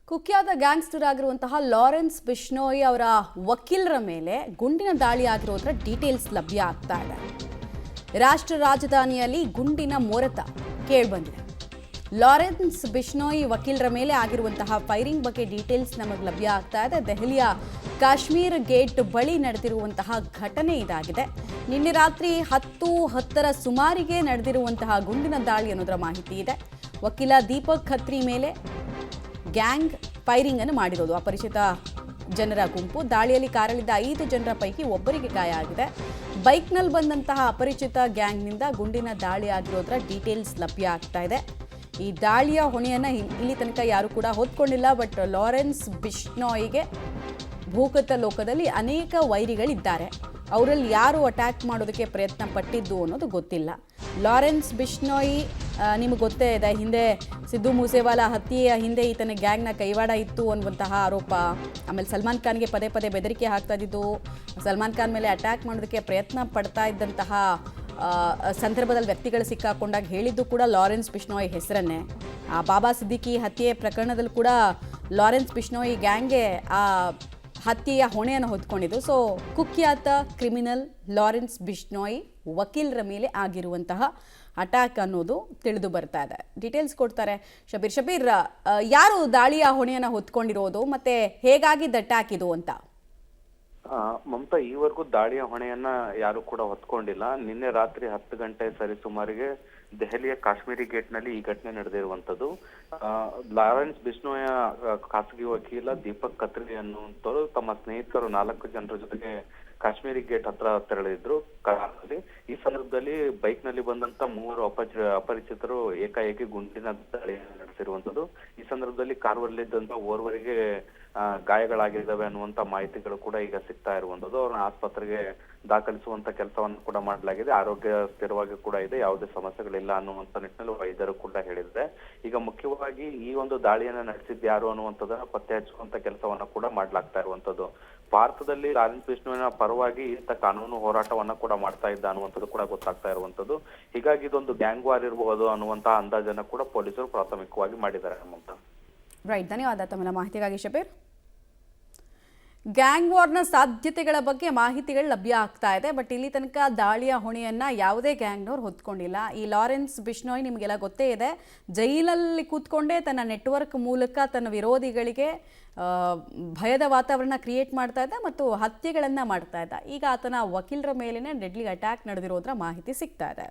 ಕುಖ್ಯಾತ ಗ್ಯಾಂಗ್ಸ್ಟರ್ ಆಗಿರುವಂತಹ ಲಾರೆನ್ಸ್ ಬಿಷ್ಣೋಯ್ ಅವರ ವಕೀಲರ ಮೇಲೆ ಗುಂಡಿನ ದಾಳಿ ಆಗಿರೋದ್ರ ಡೀಟೇಲ್ಸ್ ಲಭ್ಯ ಆಗ್ತಾ ಇದೆ. ರಾಷ್ಟ್ರ ರಾಜಧಾನಿಯಲ್ಲಿ ಗುಂಡಿನ ಮೊರೆತ ಕೇಳಿಬಂದಿದೆ. ಲಾರೆನ್ಸ್ ಬಿಷ್ಣೋಯ್ ವಕೀಲರ ಮೇಲೆ ಆಗಿರುವಂತಹ ಫೈರಿಂಗ್ ಬಗ್ಗೆ ಡೀಟೇಲ್ಸ್ ನಮಗೆ ಲಭ್ಯ ಆಗ್ತಾ ಇದೆ. ದೆಹಲಿಯ ಕಾಶ್ಮೀರ್ ಗೇಟ್ ಬಳಿ ನಡೆದಿರುವಂತಹ ಘಟನೆ ಇದಾಗಿದೆ. ನಿನ್ನೆ ರಾತ್ರಿ 10:10ರ ಸುಮಾರಿಗೆ ನಡೆದಿರುವಂತಹ ಗುಂಡಿನ ದಾಳಿ ಅನ್ನೋದರ ಮಾಹಿತಿ ಇದೆ. ವಕೀಲ ದೀಪಕ್ ಖತ್ರಿ ಮೇಲೆ ಗ್ಯಾಂಗ್ ಫೈರಿಂಗ್ ಅನ್ನು ಮಾಡಿರೋದು. ಅಪರಿಚಿತ ಜನರ ಗುಂಪು ದಾಳಿಯಲ್ಲಿ ಕಾರಲ್ಲಿದ್ದ 5 ಜನರ ಪೈಕಿ ಒಬ್ಬರಿಗೆ ಗಾಯ ಆಗಿದೆ. ಬೈಕ್ನಲ್ಲಿ ಬಂದಂತಹ ಅಪರಿಚಿತ ಗ್ಯಾಂಗ್ನಿಂದ ಗುಂಡಿನ ದಾಳಿ ಆಗಿರೋದ್ರ ಡೀಟೇಲ್ಸ್ ಲಭ್ಯ ಆಗ್ತಾ ಇದೆ. ಈ ದಾಳಿಯ ಹೊಣೆಯನ್ನು ಇಲ್ಲಿ ತನಕ ಯಾರು ಕೂಡ ಹೊತ್ಕೊಂಡಿಲ್ಲ. ಬಟ್ ಲಾರೆನ್ಸ್ ಬಿಷ್ಣೋಯ್ಗೆ ಭೂಗತ ಲೋಕದಲ್ಲಿ ಅನೇಕ ವೈರಿಗಳಿದ್ದಾರೆ. ಅವರಲ್ಲಿ ಯಾರು ಅಟ್ಯಾಕ್ ಮಾಡೋದಕ್ಕೆ ಪ್ರಯತ್ನ ಪಟ್ಟಿದ್ದು ಅನ್ನೋದು ಗೊತ್ತಿಲ್ಲ. ಲಾರೆನ್ಸ್ ಬಿಷ್ಣೋಯ್ ನಿಮಗೆ ಗೊತ್ತೇ ಇದೆ, ಹಿಂದೆ ಸಿದ್ದು ಮೂಸೇವಾಲಾ ಹತ್ಯೆಯ ಹಿಂದೆ ಈತನ ಗ್ಯಾಂಗ್ನ ಕೈವಾಡ ಇತ್ತು ಅನ್ನುವಂತಹ ಆರೋಪ. ಆಮೇಲೆ ಸಲ್ಮಾನ್ ಖಾನ್ಗೆ ಪದೇ ಪದೇ ಬೆದರಿಕೆ ಹಾಕ್ತಾ ಇದ್ದಿದ್ದು, ಸಲ್ಮಾನ್ ಖಾನ್ ಮೇಲೆ ಅಟ್ಯಾಕ್ ಮಾಡೋದಕ್ಕೆ ಪ್ರಯತ್ನ ಪಡ್ತಾ ಇದ್ದಂತಹ ಸಂದರ್ಭದಲ್ಲಿ ವ್ಯಕ್ತಿಗಳು ಸಿಕ್ಕಾಕೊಂಡಾಗ ಹೇಳಿದ್ದು ಕೂಡ ಲಾರೆನ್ಸ್ ಬಿಷ್ಣೋಯ್ ಹೆಸರನ್ನೇ. ಬಾಬಾ ಸಿದ್ದಿಕಿ ಹತ್ಯೆ ಪ್ರಕರಣದಲ್ಲಿ ಕೂಡ ಲಾರೆನ್ಸ್ ಬಿಷ್ಣೋಯ್ ಗ್ಯಾಂಗ್ಗೆ ಆ ಹತ್ಯೆಯ ಹೊಣೆಯನ್ನು ಹೊತ್ಕೊಂಡಿದ್ದು. ಸೊ ಕುಖ್ಯಾತ ಕ್ರಿಮಿನಲ್ ಲಾರೆನ್ಸ್ ಬಿಷ್ಣೋಯ್ ವಕೀಲರ ಮೇಲೆ ಆಗಿರುವಂತಹ ಅಟ್ಯಾಕ್ ಅನ್ನೋದು ತಿಳಿದು ಬರ್ತಾ ಇದೆ. ಡೀಟೇಲ್ಸ್ ಕೊಡ್ತಾರೆ ಶಬೀರ್. ಯಾರು ದಾಳಿಯ ಹೊಣೆಯನ್ನು ಹೊತ್ಕೊಂಡಿರೋದು ಮತ್ತೆ ಹೇಗಾಗಿದ್ದ ಅಟ್ಯಾಕ್ ಇದು ಅಂತ? ಮಮತಾ, ಈವರೆಗೂ ದಾಳಿಯ ಹೊಣೆಯನ್ನ ಯಾರು ಕೂಡ ಹೊತ್ಕೊಂಡಿಲ್ಲ. ನಿನ್ನೆ ರಾತ್ರಿ 10 ಗಂಟೆ ಸರಿ ಸುಮಾರಿಗೆ ದೆಹಲಿಯ ಕಾಶ್ಮೀರಿ ಗೇಟ್ ನಲ್ಲಿ ಈ ಘಟನೆ ನಡೆದಿರುವಂತದ್ದು. ಲಾರೆನ್ಸ್ ಬಿಷ್ಣೋಯ ಖಾಸಗಿ ವಕೀಲ ದೀಪಕ್ ಖತ್ರಿ ಅನ್ನುವಂಥವ್ರು ತಮ್ಮ ಸ್ನೇಹಿತರು 4 ಜನರ ಜೊತೆಗೆ ಕಾಶ್ಮೀರಿ ಗೇಟ್ ಹತ್ರ ತೆರಳಿದ್ರು ಕಾರಲ್ಲಿ. ಈ ಸಂದರ್ಭದಲ್ಲಿ ಬೈಕ್ ನಲ್ಲಿ ಬಂದಂತ 3 ಅಪರಿಚಿತರು ಏಕಾಏಕಿ ಗುಂಡಿನ ದಾಳಿ ನಡೆಸಿರುವಂತದ್ದು. ಈ ಸಂದರ್ಭದಲ್ಲಿ ಕಾರಲ್ಲಿದ್ದಂತ ಓರ್ವರಿಗೆ ಗಾಯಗಳಾಗಿದ್ದಾವೆ ಅನ್ನುವಂತ ಮಾಹಿತಿಗಳು ಕೂಡ ಈಗ ಸಿಗ್ತಾ ಇರುವಂತದ್ದು. ಅವ್ರನ್ನ ಆಸ್ಪತ್ರೆಗೆ ದಾಖಲಿಸುವಂತ ಕೆಲಸವನ್ನು ಕೂಡ ಮಾಡಲಾಗಿದೆ. ಆರೋಗ್ಯ ಸ್ಥಿರವಾಗಿ ಕೂಡ ಇದೆ, ಯಾವುದೇ ಸಮಸ್ಯೆಗಳಿಲ್ಲ ಅನ್ನುವಂತ ನಿಟ್ಟಿನಲ್ಲಿ ವೈದ್ಯರು ಕೂಡ ಹೇಳಿದ್ದಾರೆ. ಈಗ ಮುಖ್ಯವಾಗಿ ಈ ಒಂದು ದಾಳಿಯನ್ನ ನಡೆಸಿದ್ದು ಯಾರು ಅನ್ನುವಂಥದ್ದನ್ನ ಪತ್ತೆ ಹಚ್ಚುವಂತ ಕೆಲಸವನ್ನ ಕೂಡ ಮಾಡ್ಲಾಗ್ತಾ ಇರುವಂತದ್ದು. ಭಾರತದಲ್ಲಿ ಲಾರೆನ್ಸ್ ಬಿಷ್ಣೋಯ್ನ ಪರವಾಗಿ ಈತ ಕಾನೂನು ಹೋರಾಟವನ್ನ ಕೂಡ ಮಾಡ್ತಾ ಇದ್ದ ಅನ್ನುವಂಥದ್ದು ಕೂಡ ಗೊತ್ತಾಗ್ತಾ ಇರುವಂತದ್ದು. ಹೀಗಾಗಿ ಇದೊಂದು ಗ್ಯಾಂಗ್ ವಾರ್ ಇರಬಹುದು ಅನ್ನುವಂತಹ ಅಂದಾಜನ್ನ ಕೂಡ ಪೊಲೀಸರು ಪ್ರಾಥಮಿಕವಾಗಿ ಮಾಡಿದ್ದಾರೆ. ರೈಟ್, ಧನ್ಯವಾದ ತಮ್ಮ ಮಾಹಿತಿಗಾಗಿ ಶಬೀರ್. ಗ್ಯಾಂಗ್ ವಾರ್ನ ಸಾಧ್ಯತೆಗಳ ಬಗ್ಗೆ ಮಾಹಿತಿಗಳು ಲಭ್ಯ ಆಗ್ತಾ ಇದೆ. ಬಟ್ ಇಲ್ಲಿ ತನಕ ದಾಳಿಯ ಹೊಣೆಯನ್ನು ಯಾವುದೇ ಗ್ಯಾಂಗ್ನವ್ರು ಹೊತ್ಕೊಂಡಿಲ್ಲ. ಈ ಲಾರೆನ್ಸ್ ಬಿಷ್ಣೋಯ್ ನಿಮಗೆಲ್ಲ ಗೊತ್ತೇ ಇದೆ, ಜೈಲಲ್ಲಿ ಕೂತ್ಕೊಂಡೇ ತನ್ನ ನೆಟ್ವರ್ಕ್ ಮೂಲಕ ತನ್ನ ವಿರೋಧಿಗಳಿಗೆ ಭಯದ ವಾತಾವರಣ ಕ್ರಿಯೇಟ್ ಮಾಡ್ತಾ ಇದ್ದ ಮತ್ತು ಹತ್ಯೆಗಳನ್ನು ಮಾಡ್ತಾ ಇದ್ದ. ಈಗ ಆತನ ವಕೀಲರ ಮೇಲಿನ ಡೆಡ್ಲಿ ಅಟ್ಯಾಕ್ ನಡೆದಿರೋದ್ರ ಮಾಹಿತಿ ಸಿಗ್ತಾ ಇದೆ.